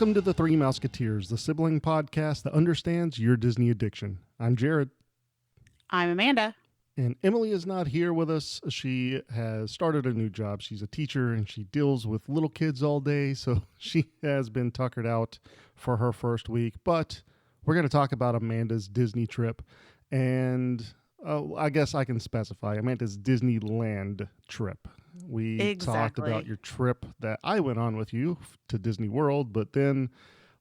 Welcome to the Three Mouseketeers, the sibling podcast that understands your Disney addiction. I'm Jared. I'm Amanda. And Emily is not here with us. She has started a new job. She's a teacher and she deals with little kids all day, so she has been tuckered out for her first week. But we're going to talk about Amanda's Disney trip and I guess I can specify Amanda's Disneyland trip. We talked about your trip that I went on with you to Disney World, but then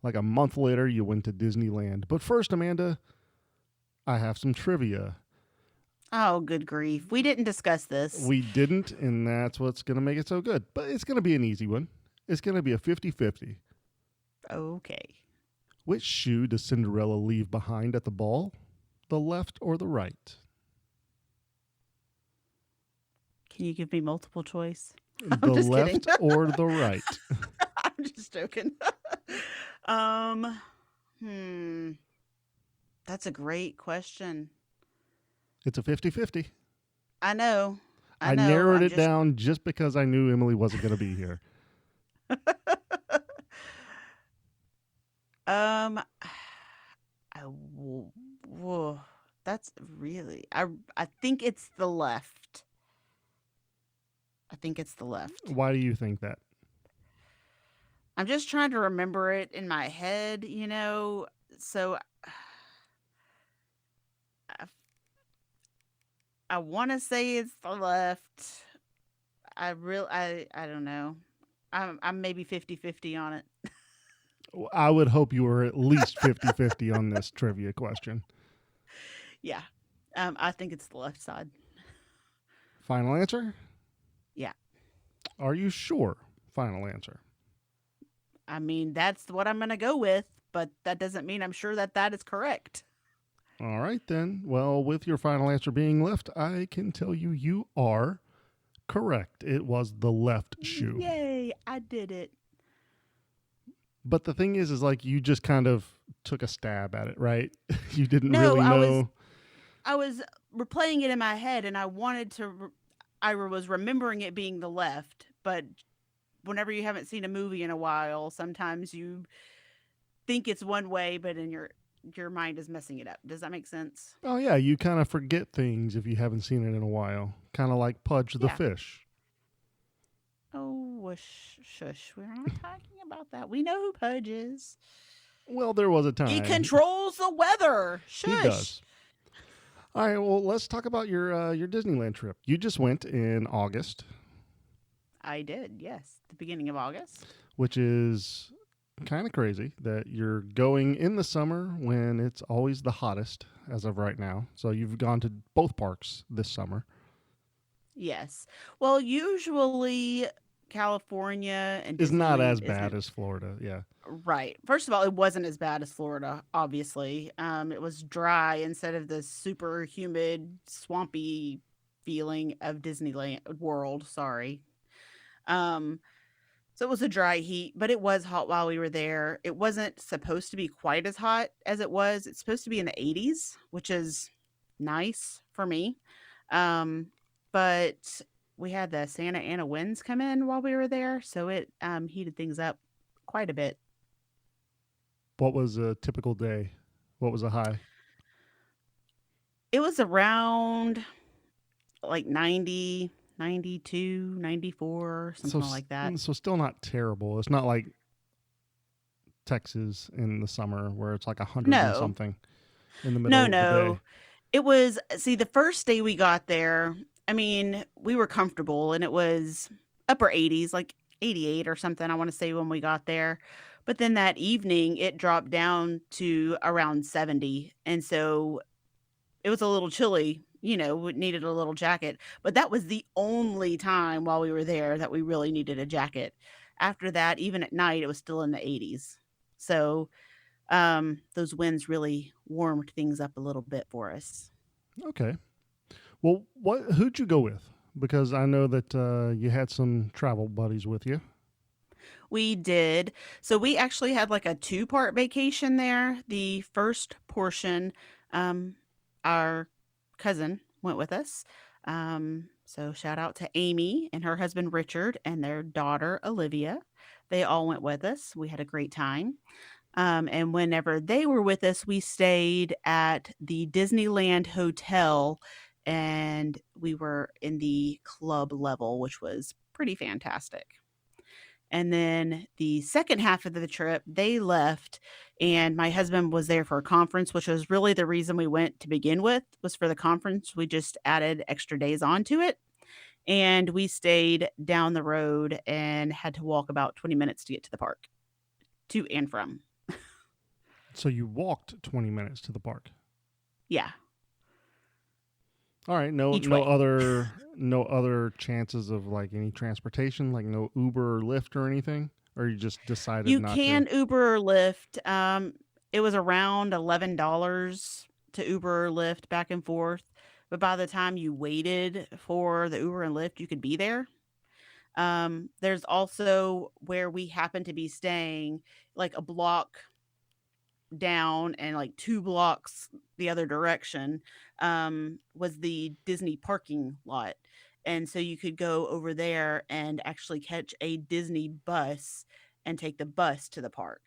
like a month later you went to Disneyland. But first, Amanda, I have some trivia. Oh, good grief. We didn't discuss this. We didn't, and that's what's going to make it so good. But it's going to be an easy one. It's going to be a 50-50. Okay. Which shoe does Cinderella leave behind at the ball? The left or the right? Can you give me multiple choice? The left or the right? I'm just joking. That's a great question. It's a 50-50. I know. I narrowed it down just because I knew Emily wasn't going to be here. That's really, I think it's the left. Why do you think that? I'm just trying to remember it in my head, so I want to say it's the left. I don't know. I'm maybe 50-50 on it. I would hope you were at least 50-50 on this trivia question. Yeah. I think it's the left side. Final answer? Yeah. Are you sure? Final answer. I mean, that's what I'm going to go with, but that doesn't mean I'm sure that is correct. All right, then. Well, with your final answer being left, I can tell you are correct. It was the left shoe. Yay, I did it. But the thing is like you just kind of took a stab at it, right? You didn't really know. I was replaying it in my head, and I wanted to. I was remembering it being the left, but whenever you haven't seen a movie in a while, sometimes you think it's one way, but in your mind is messing it up. Does that make sense? Oh, yeah. You kind of forget things if you haven't seen it in a while. Kind of like Pudge the fish. Oh, shush. We're not talking about that. We know who Pudge is. Well, there was a time. He controls the weather. Shush. He does. All right, well, let's talk about your Disneyland trip. You just went in August. I did, yes. The beginning of August. Which is kind of crazy that you're going in the summer when it's always the hottest as of right now. So you've gone to both parks this summer. Yes. Well, usually California and is not as bad as Florida. Yeah. Right. First of all, it wasn't as bad as Florida, obviously. It was dry instead of the super humid, swampy feeling of Disneyland World. Sorry. So it was a dry heat, but it was hot while we were there. It wasn't supposed to be quite as hot as it was. It's supposed to be in the 80s, which is nice for me. But we had the Santa Ana winds come in while we were there, so it heated things up quite a bit. What was a typical day? What was a high? It was around like 90, 92, 94, something like that. So still not terrible. It's not like Texas in the summer where it's like 100 and something in the middle of the day. It was, the first day we got there, I mean, we were comfortable and it was upper 80s, like 88 or something, I want to say, when we got there. But then that evening, it dropped down to around 70. And so it was a little chilly, we needed a little jacket. But that was the only time while we were there that we really needed a jacket. After that, even at night, it was still in the 80s. So those winds really warmed things up a little bit for us. Okay. Well, who'd you go with? Because I know that you had some travel buddies with you. We did. So we actually had like a 2-part vacation there. The first portion, our cousin went with us. So shout out to Amy and her husband Richard and their daughter Olivia. They all went with us. We had a great time. And whenever they were with us, we stayed at the Disneyland Hotel and we were in the club level, which was pretty fantastic. And then the second half of the trip, they left, and my husband was there for a conference, which was really the reason we went to begin with, was for the conference. We just added extra days onto it, and we stayed down the road and had to walk about 20 minutes to get to the park, to and from. So you walked 20 minutes to the park. Yeah, All right, no each way. no other chances of like any transportation, like no Uber or Lyft or anything, or you just decided You not to. can Uber or Lyft. It was around $11 to Uber or Lyft back and forth, but by the time you waited for the Uber and Lyft, you could be there. There's also where we happen to be staying, like a block down and like 2 blocks the other direction, was the Disney parking lot. And so you could go over there and actually catch a Disney bus and take the bus to the park,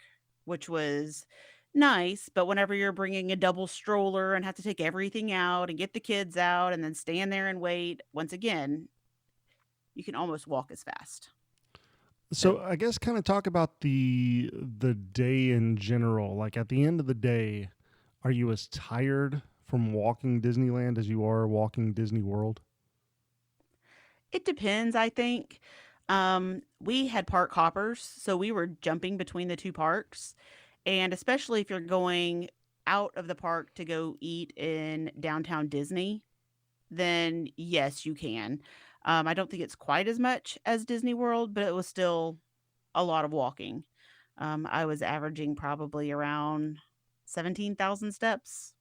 which was nice. But whenever you're bringing a double stroller and have to take everything out and get the kids out and then stand there and wait, once again, you can almost walk as fast. So So I guess kind of talk about the day in general. Like at the end of the day, are you as tired from walking Disneyland as you are walking Disney World? it depends, I think. We had park hoppers, so we were jumping between the two parks. And especially if you're going out of the park to go eat in downtown Disney, then yes, you can. I don't think it's quite as much as Disney World, but it was still a lot of walking. I was averaging probably around 17,000 steps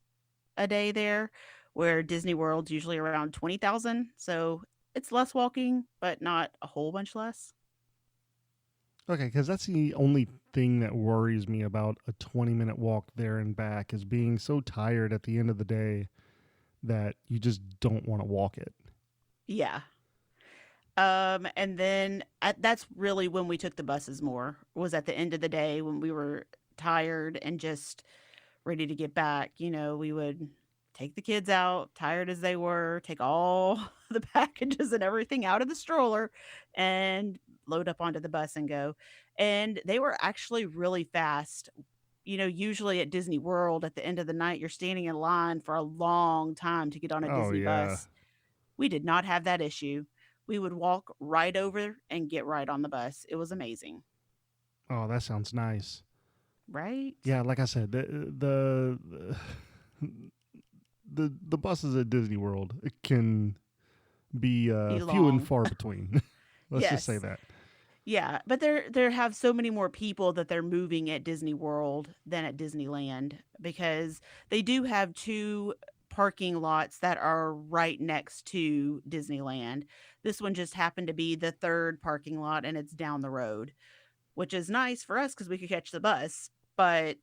a day there, where Disney World's usually around 20,000. So it's less walking, but not a whole bunch less. Okay, because that's the only thing that worries me about a 20-minute walk there and back is being so tired at the end of the day that you just don't want to walk it. Yeah. And then that's really when we took the buses more, was at the end of the day when we were tired and just ready to get back. We would take the kids out, tired as they were, take all the packages and everything out of the stroller and load up onto the bus and go. And they were actually really fast. Usually at Disney World at the end of the night, you're standing in line for a long time to get on a Oh Disney yeah. bus. We did not have that issue. We would walk right over and get right on the bus. It was amazing, Oh, that sounds nice. right? Yeah, like I said, the buses at Disney World can be Be few and long. far between. Let's just say Yes. that. Yeah, but there have so many more people that they're moving at Disney World than at Disneyland because they do have 2 parking lots that are right next to Disneyland. This one just happened to be the 3rd parking lot and it's down the road, which is nice for us because we could catch the bus. But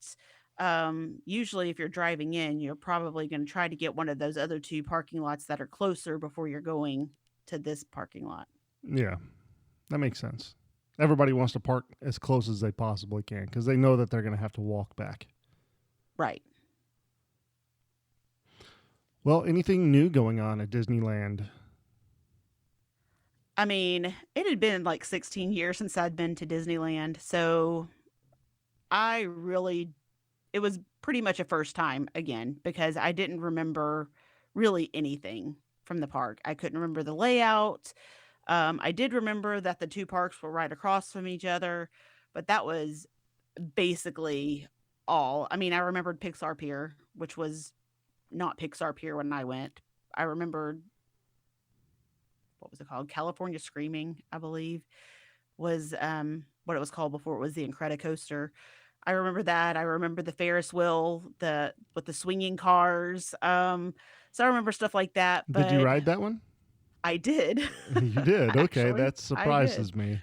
usually, if you're driving in, you're probably going to try to get one of those other 2 parking lots that are closer before you're going to this parking lot. Yeah, that makes sense. Everybody wants to park as close as they possibly can because they know that they're going to have to walk back. Right. Well, anything new going on at Disneyland? I mean, it had been like 16 years since I'd been to Disneyland, so I really it was pretty much a first time again because I didn't remember really anything from the park. I couldn't remember the layout. I did remember that the 2 parks were right across from each other, but that was basically all. I mean, I remembered Pixar Pier, which was not Pixar Pier when I went. I remembered what was it called? California Screaming, I believe, was what it was called before it was the Incredicoaster. I remember that. I remember the Ferris wheel, the with the swinging cars. So I remember stuff like that, Did you but ride that one? I did. You did. Okay, Actually, that I did. surprises me.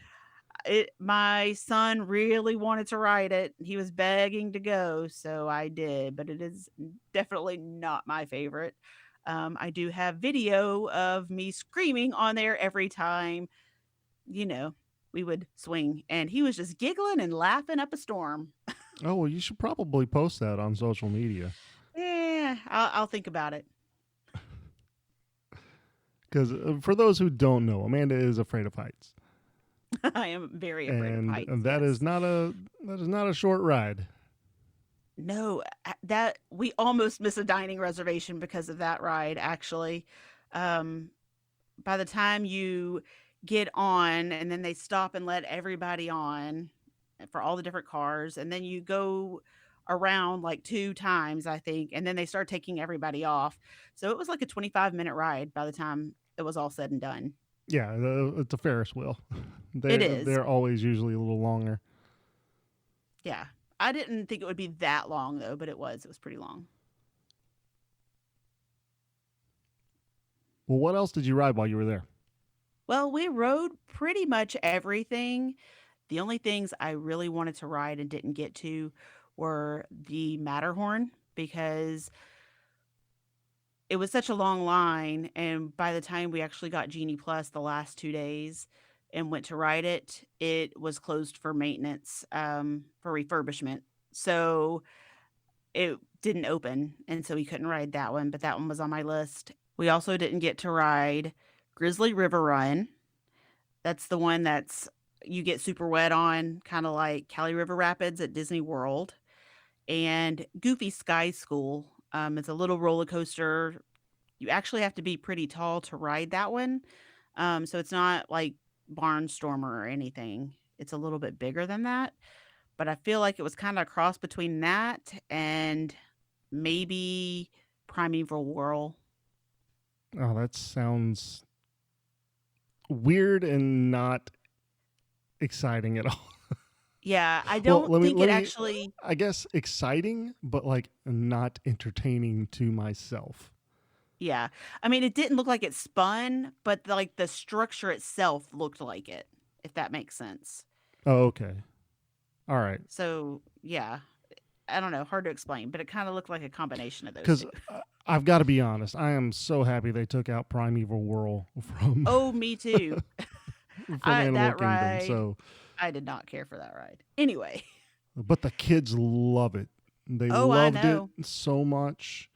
My son really wanted to ride it. He was begging to go, so I did, but it is definitely not my favorite. I do have video of me screaming on there every time, you know, we would swing, and he was just giggling and laughing up a storm. Oh, well, you should probably post that on social media. Yeah, I'll think about it. Because for those who don't know, Amanda is afraid of heights, I am very afraid of and heights. that is Yes. not a short ride. No, that we almost miss a dining reservation because of that ride, actually. Um, by the time you get on and then they stop and let everybody on for all the different cars, and then you go around like 2 times, I think, and then they start taking everybody off. So it was like a 25-minute ride by the time it was all said and done. Yeah, it's a Ferris wheel. It they is. they're always usually a little longer. Yeah. I didn't think it would be that long though, but it was. It was pretty long. Well, what else did you ride while you were there? Well, we rode pretty much everything. The only things I really wanted to ride and didn't get to were the Matterhorn because it was such a long line, and by the time we actually got Genie Plus the last 2 days and went to ride it, it was closed for maintenance, for refurbishment. So, it didn't open, and so we couldn't ride that one, but that one was on my list. We also didn't get to ride Grizzly River Run. That's the one that's you get super wet on, kinda like Cali River Rapids at Disney World, and Goofy Sky School. It's a little roller coaster. You actually have to be pretty tall to ride that one, so it's not like Barnstormer or anything. It's a little bit bigger than that, but I feel like it was kinda a cross between that and maybe Primeval Whirl. Oh, that sounds weird and not exciting at all. Yeah, I Well, don't let me think let it me actually. I guess exciting, but like not entertaining to myself. Yeah. I mean, it didn't look like it spun, but, like, the structure itself looked like it, if that makes sense. Oh, okay. All right. So, yeah, I don't know, hard to explain, but it kinda looked like a combination of those Because 2. I've got to be honest, I am so happy they took out Primeval Whirl from Oh, me too. from I Animal that Kingdom. ride, So, I did not care for that ride. Anyway. but the kids love it. They Oh, I loved it know. so much.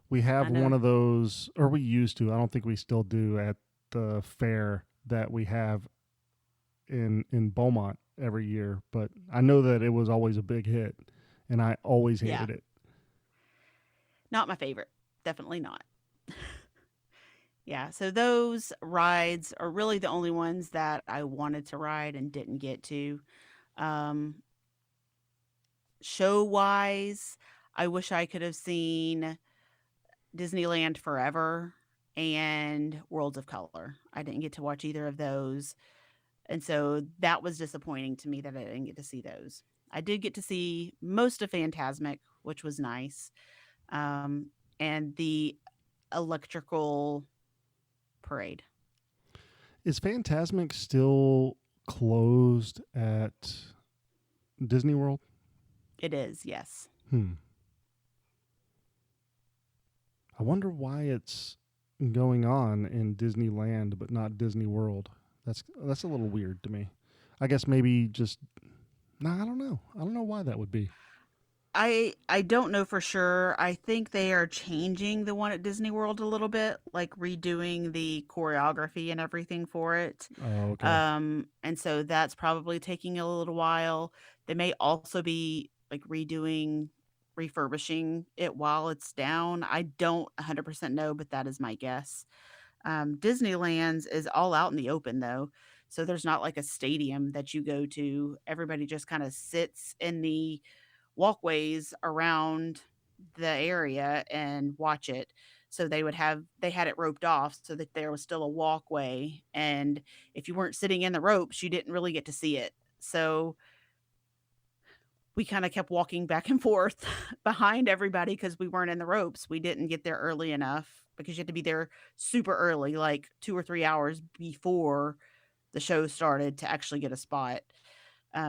We have I one know. of those, or we used to. I don't think we still do at the fair that we have in Beaumont every year. But I know that it was always a big hit, and I always Yeah, hated it. not my favorite. Definitely not. Yeah, so those rides are really the only ones that I wanted to ride and didn't get to. Um, Show-wise, I wish I could have seen Disneyland Forever and Worlds of Color. I didn't get to watch either of those, and so that was disappointing to me that I didn't get to see those. I did get to see most of Fantasmic, which was nice, um, and the electrical parade. Is Phantasmic still closed at Disney World? It is, yes. Hmm. I wonder why it's going on in Disneyland but not Disney World. That's a little weird to me. I guess maybe just no, I don't know. I don't know why that would be. I don't know for sure. I think they are changing the one at Disney World a little bit, like redoing the choreography and everything for it. Oh, okay. And so that's probably taking a little while. They may also be like refurbishing it while it's down. I don't 100% know, but that is my guess. Disneyland's is all out in the open though. So there's not like a stadium that you go to. Everybody just kind of sits in the walkways around the area and watch it. So they had it roped off so that there was still a walkway, and if you weren't sitting in the ropes, you didn't really get to see it. So we kind of kept walking back and forth behind everybody because we weren't in the ropes. We didn't get there early enough because you had to be there super early, like 2 or 3 hours before the show started to actually get a spot.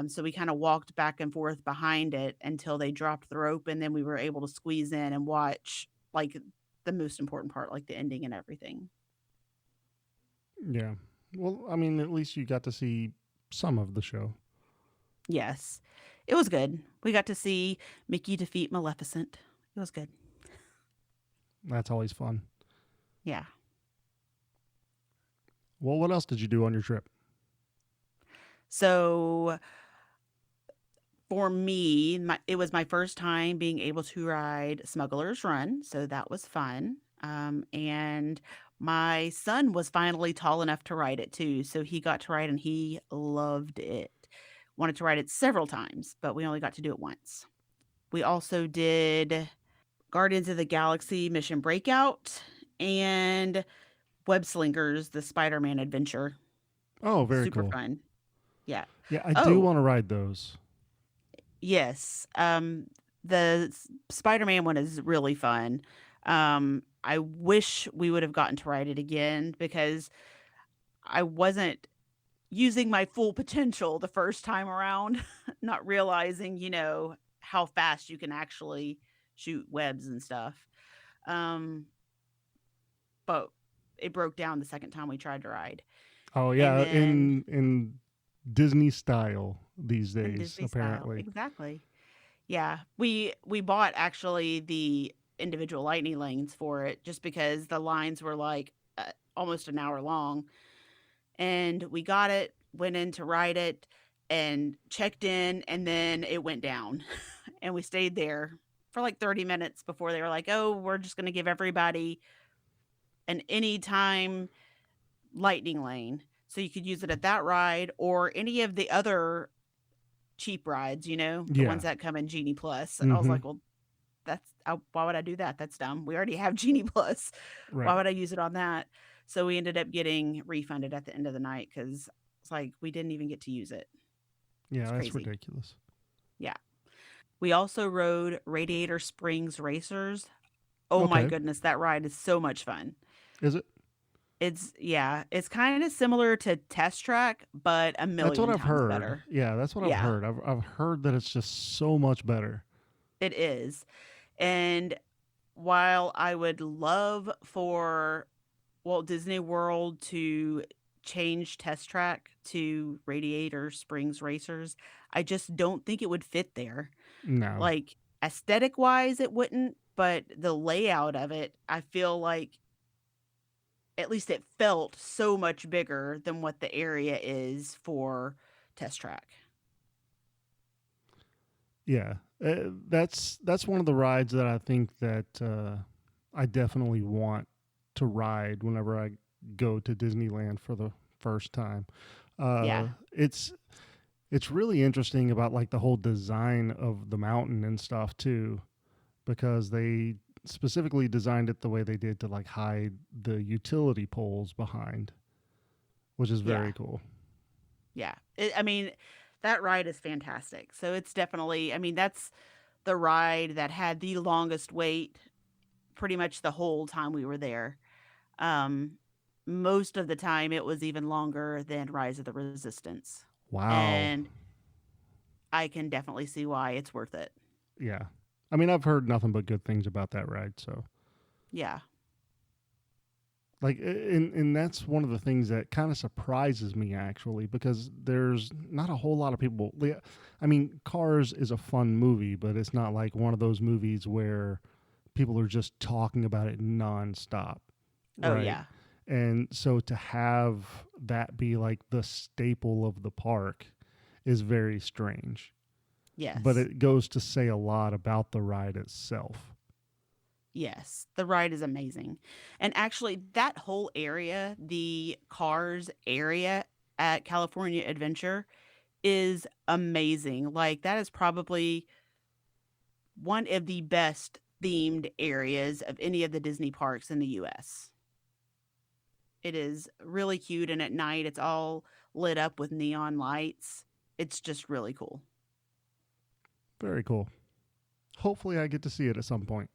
So we kind of walked back and forth behind it until they dropped the rope, and then we were able to squeeze in and watch like the most important part, like the ending and everything. Yeah. Well, I mean, at least you got to see some of the show. Yes. It was good. We got to see Mickey defeat Maleficent. It was good. That's always fun. Yeah. Well, what else did you do on your trip? So for me, it was my first time being able to ride Smuggler's Run, so that was fun. And my son was finally tall enough to ride it too, so he got to ride and he loved it. Wanted to ride it several times, but we only got to do it once. We also did Guardians of the Galaxy Mission Breakout and Web Slingers, the Spider-Man adventure. Oh, very Super cool. fun. Yeah. Yeah, I do Oh, want to ride those. yes. The Spider-Man one is really fun. I wish we would have gotten to ride it again because I wasn't using my full potential the first time around, not realizing, how fast you can actually shoot webs and stuff. Um, but it broke down the second time we tried to ride. Oh And yeah, then in Disney style these in days, Disney style. apparently. Exactly. Yeah. We bought actually the individual lightning lanes for it just because the lines were like almost an hour long. And we got it, went in to ride it and checked in and then it went down. And we stayed there for like 30 minutes before they were like, "Oh, we're just going to give everybody an anytime lightning lane." So you could use it at that ride or any of the other cheap rides, the Yeah. ones that come in Genie Plus. And I was Mm-hmm. like, well, why would I do that? That's dumb. We already have Genie Plus. Why Right. would I use it on that? So we ended up getting refunded at the end of the night because it's like we didn't even get to use it. Yeah, It's that's crazy. ridiculous. Yeah. We also rode Radiator Springs Racers. Oh my Okay. goodness, that ride is so much fun. Is it? It's kind of similar to Test Track, but a That's what million I've times heard. better. Yeah, that's what I've Yeah, heard. I've heard that it's just so much better. it is. And while I would love for Walt Disney World to change Test Track to Radiator Springs Racers, I just don't think it would fit there. No. Like aesthetic wise, it wouldn't, but the layout of it, I feel like at least it felt so much bigger than what the area is for Test Track. Yeah. That's one of the rides that I think that I definitely want to ride whenever I go to Disneyland for the first time. Yeah. It's really interesting about like the whole design of the mountain and stuff too, because they specifically designed it the way they did to like hide the utility poles behind, which is Yeah. very cool. Yeah. I mean, that ride is fantastic. So it's definitely, I mean, that's the ride that had the longest wait pretty much the whole time we were there. Um, Most of the time, it was even longer than Rise of the Resistance. Wow. And I can definitely see why it's worth it. Yeah. I mean, I've heard nothing but good things about that ride, so Yeah. like and that's one of the things that kind of surprises me actually because there's not a whole lot of people. I mean, Cars is a fun movie, but it's not like one of those movies where people are just talking about it nonstop, Oh, right? yeah. And so to have that be like the staple of the park is very strange, but Yes. it goes to say a lot about the ride itself. Yes. The ride is amazing. And actually, that whole area, the Cars area at California Adventure, is amazing. Like, that is probably one of the best themed areas of any of the Disney parks in the US. It is really cute, and at night, it's all lit up with neon lights. It's just really cool. Very cool. Hopefully, I get to see it at some point.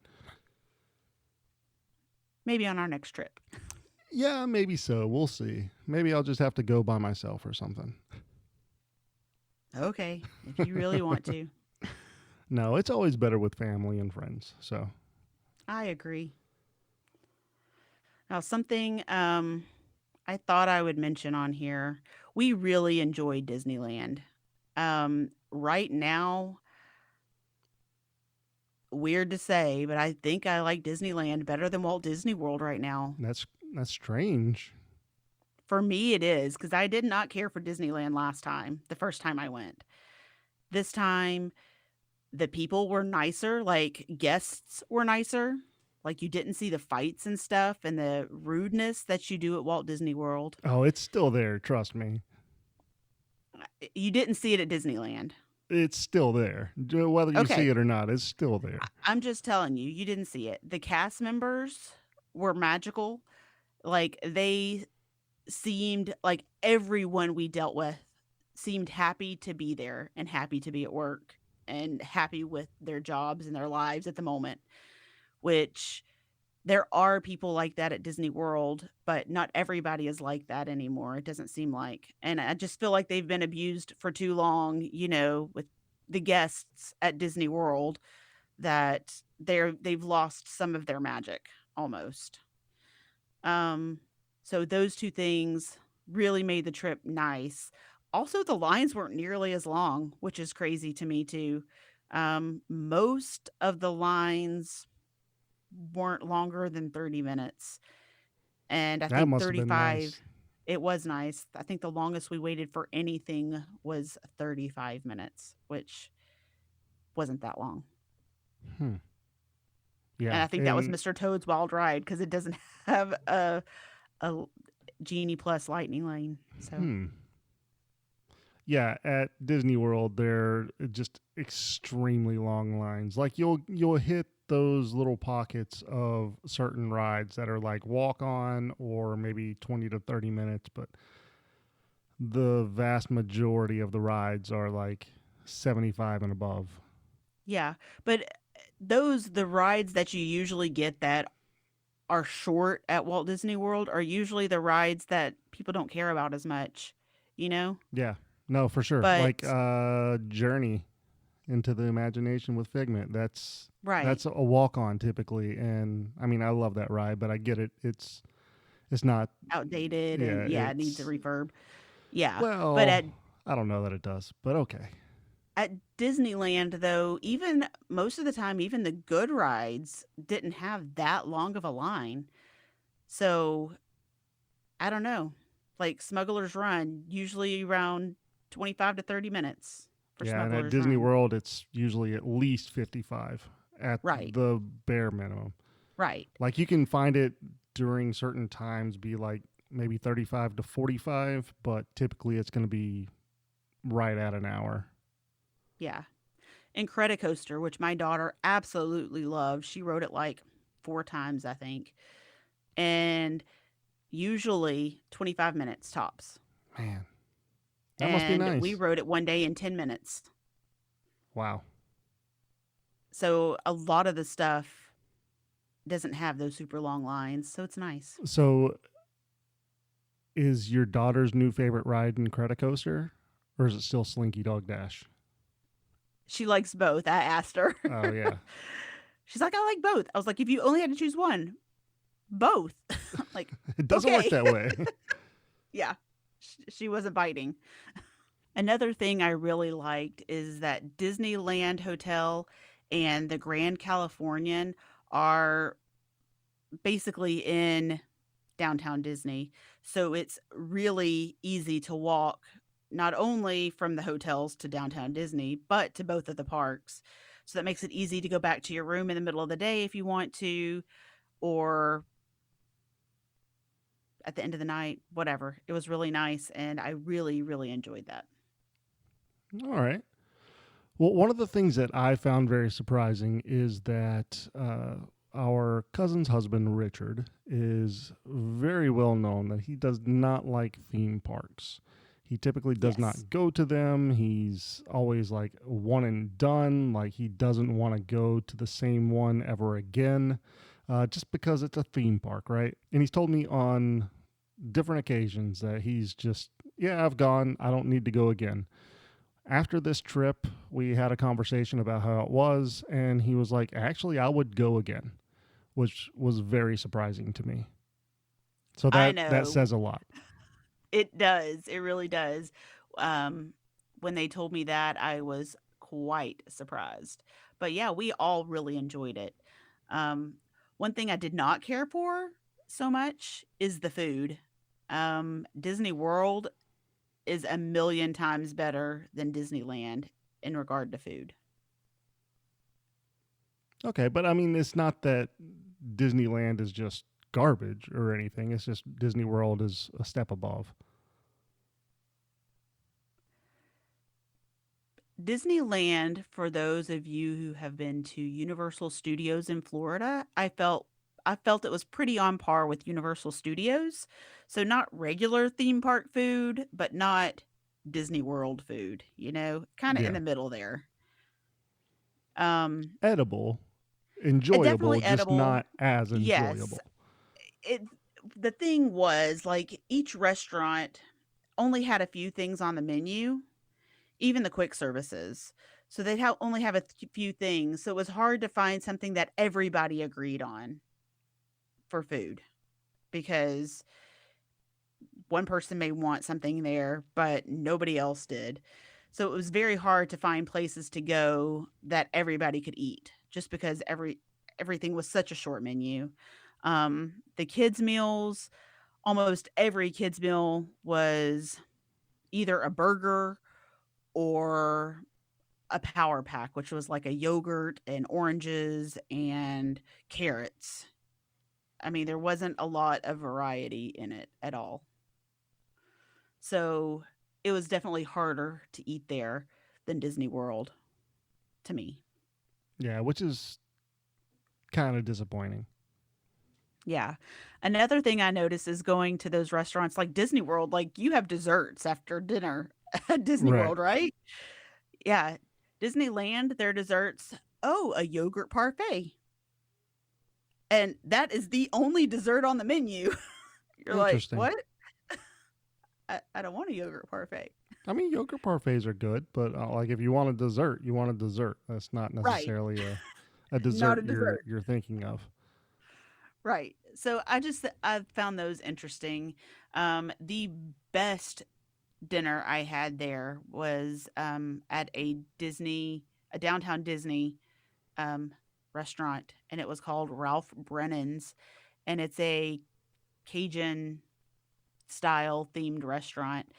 Maybe on our next trip. Yeah, maybe so. We'll see. Maybe I'll just have to go by myself or something. Okay, if you really want to. No, it's always better with family and friends. So, I agree. Now, something I thought I would mention on here, we really enjoyed Disneyland. Right now, weird to say, but I think I like Disneyland better than Walt Disney World right now. That's that's strange. For me, it is because I did not care for Disneyland last time, the first time I went. This time, the people were nicer, like guests were nicer. Like you didn't see the fights and stuff and the rudeness that you do at Walt Disney World. Oh, it's still there, trust me. You didn't see it at Disneyland. It's still there. Whether you see Okay, it or not, it's still there. I'm just telling you, you didn't see it. The cast members were magical. Like they seemed like everyone we dealt with seemed happy to be there and happy to be at work and happy with their jobs and their lives at the moment, which there are people like that at Disney World, but not everybody is like that anymore. It doesn't seem like. And I just feel like they've been abused for too long, with the guests at Disney World that they've lost some of their magic almost. Um so those two things really made the trip nice. Also the lines weren't nearly as long, which is crazy to me too. Most of the lines weren't longer than 30 minutes. And I That think must have been 35, nice. it was nice. I think the longest we waited for anything was 35 minutes, which wasn't that long. Hmm. And Yeah. I think that was And Mr. Toad's Wild Ride because it doesn't have a Genie Plus lightning lane. So, hmm. Yeah, at Disney World they're just extremely long lines. Like you'll hit those little pockets of certain rides that are like walk on or maybe 20 to 30 minutes, but the vast majority of the rides are like 75 and above. yeah. But the rides that you usually get that are short at Walt Disney World are usually the rides that people don't care about as much, you know? Yeah. No, for sure. Like But Journey into the Imagination with Figment. right, That's a walk on typically, and I mean I love that ride, but I get it. It's not. outdated Yeah, and yeah, it needs a it's refurb. Yeah. But well, I don't know that it does, but okay. at Disneyland though, even most of the time even the good rides didn't have that long of a line. So, I don't know. Like Smuggler's Run, usually around 25 to 30 minutes for Yeah, and at Smuggler's Disney Run. World, it's usually at least 55 at Right. the bare minimum. Right. Like you can find it during certain times be like maybe 35 to 45, but typically it's going to be right at an hour. Yeah. Incredicoaster, which my daughter absolutely loved. She rode it like 4 times, I think. And usually 25 minutes tops. Man, that must be And we nice. rode it one day in 10 minutes. Wow. So a lot of the stuff doesn't have those super long lines, so it's nice. So is your daughter's new favorite ride Incredicoaster, or is it still Slinky Dog Dash? She likes both. I asked her. Oh yeah, She's like, I like both. I was like, if you only had to choose one, both. Like, it doesn't work okay. that way. Yeah, she wasn't biting. Another thing I really liked is that Disneyland Hotel and the Grand Californian are basically in downtown Disney. So it's really easy to walk not only from the hotels to downtown Disney, but to both of the parks. So that makes it easy to go back to your room in the middle of the day if you want to, or at the end of the night, whatever. It was really nice and I really, really enjoyed that. All right. Well, one of the things that I found very surprising is that our cousin's husband, Richard, is very well known that he does not like theme parks. He typically does not Yes. go to them. He's always like one and done. Like he doesn't want to go to the same one ever again, just because it's a theme park, right? And he's told me on different occasions that he's just, yeah, I've gone. I don't need to go again. After this trip, we had a conversation about how it was, and he was like, actually, I would go again, which was very surprising to me. So I that know. says a lot. It does. It really does. Um, when they told me that, I was quite surprised. But yeah, we all really enjoyed it. Um, one thing I did not care for so much is the food. Disney World is a million times better than Disneyland in regard to food. Okay, but I mean, it's not that Disneyland is just garbage or anything. It's just Disney World is a step above. Disneyland, for those of you who have been to Universal Studios in Florida, I felt it was pretty on par with Universal Studios. So not regular theme park food, but not Disney World food, kind of in Yeah. the middle there. Um Edible, enjoyable, Definitely just edible. not as Yes. enjoyable. It The thing was like each restaurant only had a few things on the menu, even the quick services. So they'd only have a few things. So it was hard to find something that everybody agreed on for food because one person may want something there, but nobody else did. So it was very hard to find places to go that everybody could eat just because everything was such a short menu. The kids' meals, almost every kids' meal was either a burger or a power pack, which was like a yogurt and oranges and carrots. I mean, there wasn't a lot of variety in it at all. So it was definitely harder to eat there than Disney World to me. Yeah, which is kind of disappointing. Yeah. Another thing I noticed is going to those restaurants like Disney World, like you have desserts after dinner at Disney Right. World, right? Yeah. Disneyland, their desserts, oh, a yogurt parfait. And that is the only dessert on the menu. You're like, Interesting. what? I don't want a yogurt parfait. I mean, yogurt parfaits are good, but like if you want a dessert, you want a dessert. That's not Right. necessarily a Not dessert a dessert. you're thinking of. Right. So I found those interesting. The best dinner I had there was at a downtown Disney um, restaurant, and it was called Ralph Brennan's, and it's a Cajun style themed restaurant.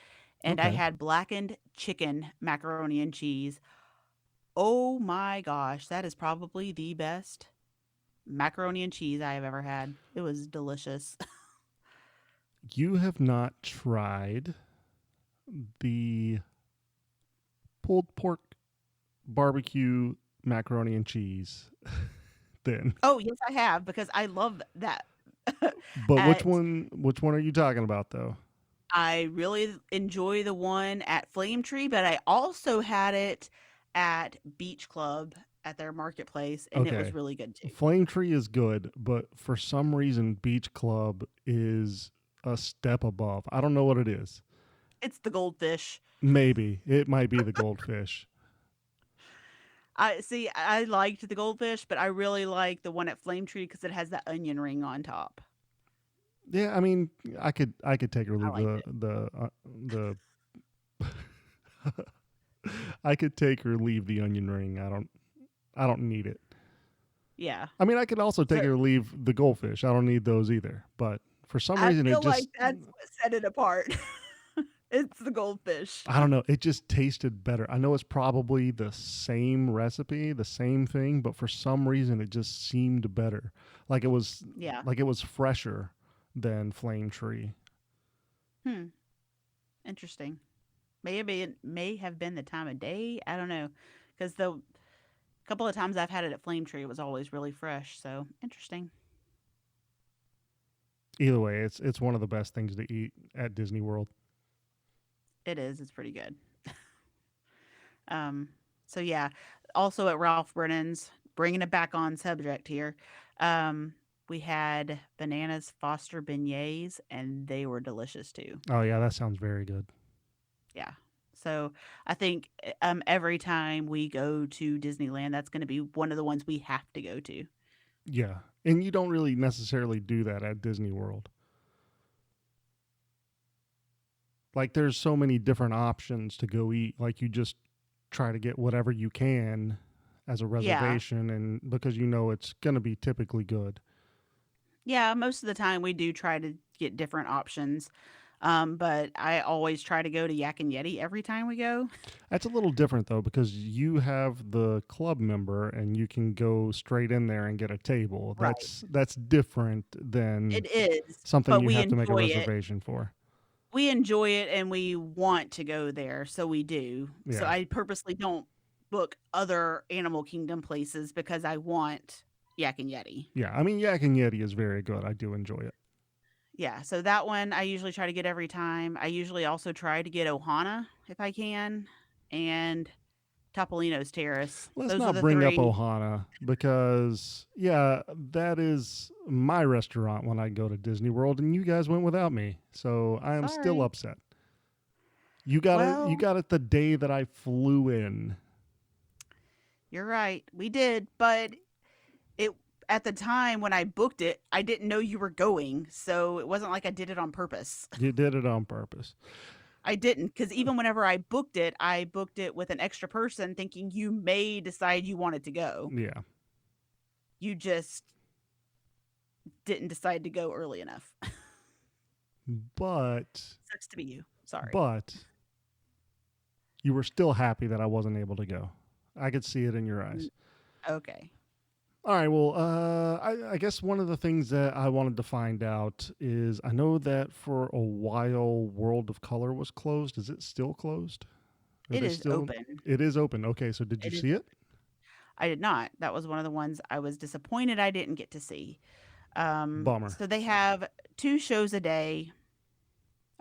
And I Okay. had blackened chicken macaroni and cheese. Oh my gosh, that is probably the best macaroni and cheese I have ever had. It was delicious. You have not tried the pulled pork barbecue macaroni and cheese then. Oh, yes, I have because I love that. But At which one are you talking about though? I really enjoy the one at Flame Tree, but I also had it at Beach Club at their marketplace, and it was Okay. really good too. Flame Tree is good, but for some reason Beach Club is a step above. I don't know what it is. It's the goldfish. Maybe it might be the goldfish. I liked the goldfish, but I really like the one at Flame Tree because it has that onion ring on top. Yeah, I mean, I could take or I leave liked it. the I could take or leave the onion ring. I don't need it. Yeah. I mean, I could also take So or leave the goldfish. I don't need those either. But for some I reason, it feel like just that's what set it apart. It's the goldfish. I don't know. It just tasted better. I know it's probably the same recipe, the same thing, but for some reason, it just seemed better. Like it was Yeah. like it was fresher than Flame Tree. Hmm. Interesting. Maybe it may have been the time of day. I don't know. Because the couple of times I've had it at Flame Tree, it was always really fresh. So interesting. Either way, it's one of the best things to eat at Disney World. It is. It's pretty good. Um, so yeah. Also at Ralph Brennan's, bringing it back on subject here. Um, we had bananas Foster beignets, and they were delicious too. Oh yeah, that sounds very good. Yeah. So I think every time we go to Disneyland, that's going to be one of the ones we have to go to. Yeah, and you don't really necessarily do that at Disney World. Like there's so many different options to go eat. Like you just try to get whatever you can as a Yeah. reservation, and because you know it's going to be typically good. Yeah, most of the time we do try to get different options. But I always try to go to Yak and Yeti every time we go. That's a little different though, because you have the club member and you can go straight in there and get a table. Right. That's different than It is, something but you we have to make a enjoy it. reservation for. We enjoy it and we want to go there, so we do. So Yeah. I purposely don't book other Animal Kingdom places because I want Yak and Yeti. Yeah. I mean, Yak and Yeti is very good. I do enjoy it. Yeah, so that one I usually try to get every time. I usually also try to get Ohana if I can, and Topolino's Terrace. Let's Those are not the bring up 3. Ohana because, yeah, that is my restaurant when I go to Disney World, and you guys went without me. So I am still Sorry. upset. You got it. You Well, got it the day that I flew in. you're right. We did, but it at the time when I booked it, I didn't know you were going, so it wasn't like I did it on purpose. You did it on purpose. I didn't, because even whenever I booked it with an extra person thinking you may decide you wanted to go. Yeah. You just didn't decide to go early enough. But, Sucks to be you. Sorry. but you were still happy that I wasn't able to go. I could see it in your eyes. Okay. All right. Well, I guess one of the things that I wanted to find out is I know that for a while World of Color was closed. Is it still closed? Are It they is still? open. It is open. Okay. So did you It is. see it? I did not. That was one of the ones I was disappointed I didn't get to see. Bummer. So they have 2 shows a day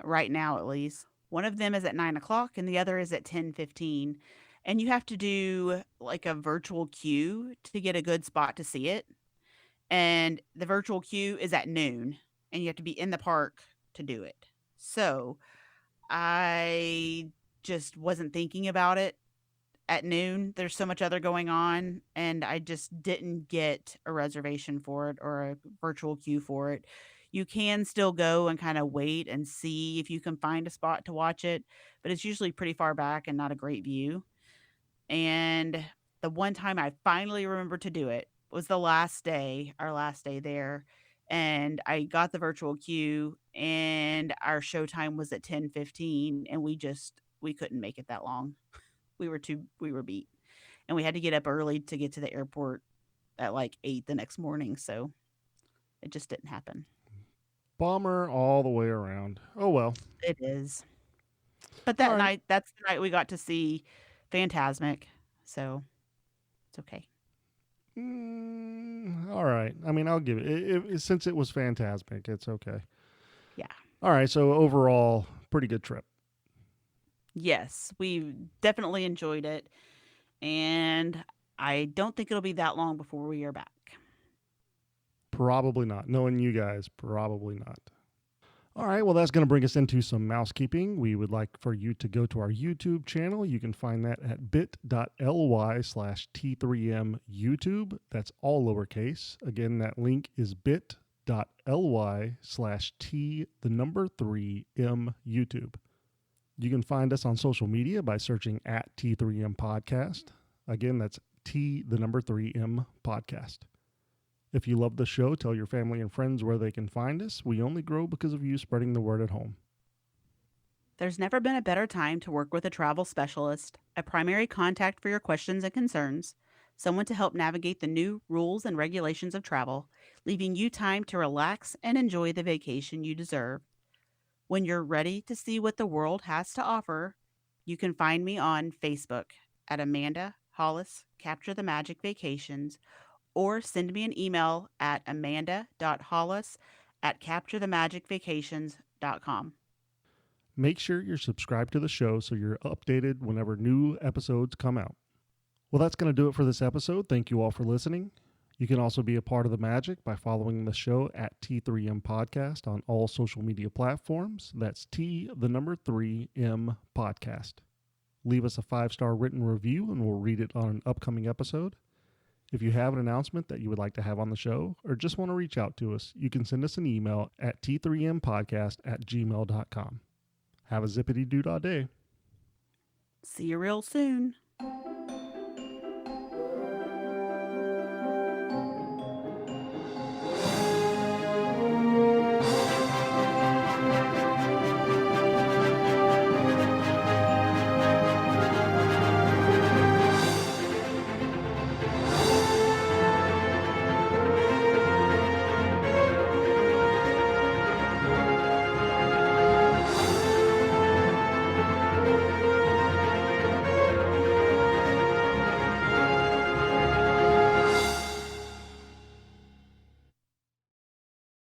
right now, at least. One of them is at 9 o'clock, and the other is at 10:15. And you have to do like a virtual queue to get a good spot to see it. And the virtual queue is at noon, and you have to be in the park to do it. So I just wasn't thinking about it at noon. There's so much other going on, and I just didn't get a reservation for it or a virtual queue for it. You can still go and kind of wait and see if you can find a spot to watch it, but it's usually pretty far back and not a great view. And the one time I finally remembered to do it was the last day, our last day there. And I got the virtual queue and our show time was at 10:15 and we couldn't make it that long. We were beat. And we had to get up early to get to the airport at like 8 the next morning, so it just didn't happen. Bummer all the way around. Oh well. It is. But All that right. night, that's the night we got to see Phantasmic, so it's okay. All right. I mean, I'll give it, since it was Phantasmic. It's okay. Yeah. All right. So overall, pretty good trip. Yes, we definitely enjoyed it, and I don't think it'll be that long before we are back. Probably not. Knowing you guys, probably not. All right, well, that's going to bring us into some mousekeeping. We would like for you to go to our YouTube channel. You can find that at bit.ly/T3M YouTube. That's all lowercase. Again, that link is bit.ly/T3M YouTube. You can find us on social media by searching at T3M Podcast. Again, that's T3M Podcast. If you love the show, tell your family and friends where they can find us. We only grow because of you spreading the word at home. There's never been a better time to work with a travel specialist, a primary contact for your questions and concerns, someone to help navigate the new rules and regulations of travel, leaving you time to relax and enjoy the vacation you deserve. When you're ready to see what the world has to offer, you can find me on Facebook at Amanda.hollis Capture the Magic Vacations, or send me an email at amanda.hollis at capturethemagicvacations.com. Make sure you're subscribed to the show so you're updated whenever new episodes come out. Well, that's going to do it for this episode. Thank you all for listening. You can also be a part of the magic by following the show at T3M Podcast on all social media platforms. That's T3M Podcast. Leave us a 5-star written review and we'll read it on an upcoming episode. If you have an announcement that you would like to have on the show or just want to reach out to us, you can send us an email at T3mpodcast@gmail.com. Have a zippity doo dah day. See you real soon.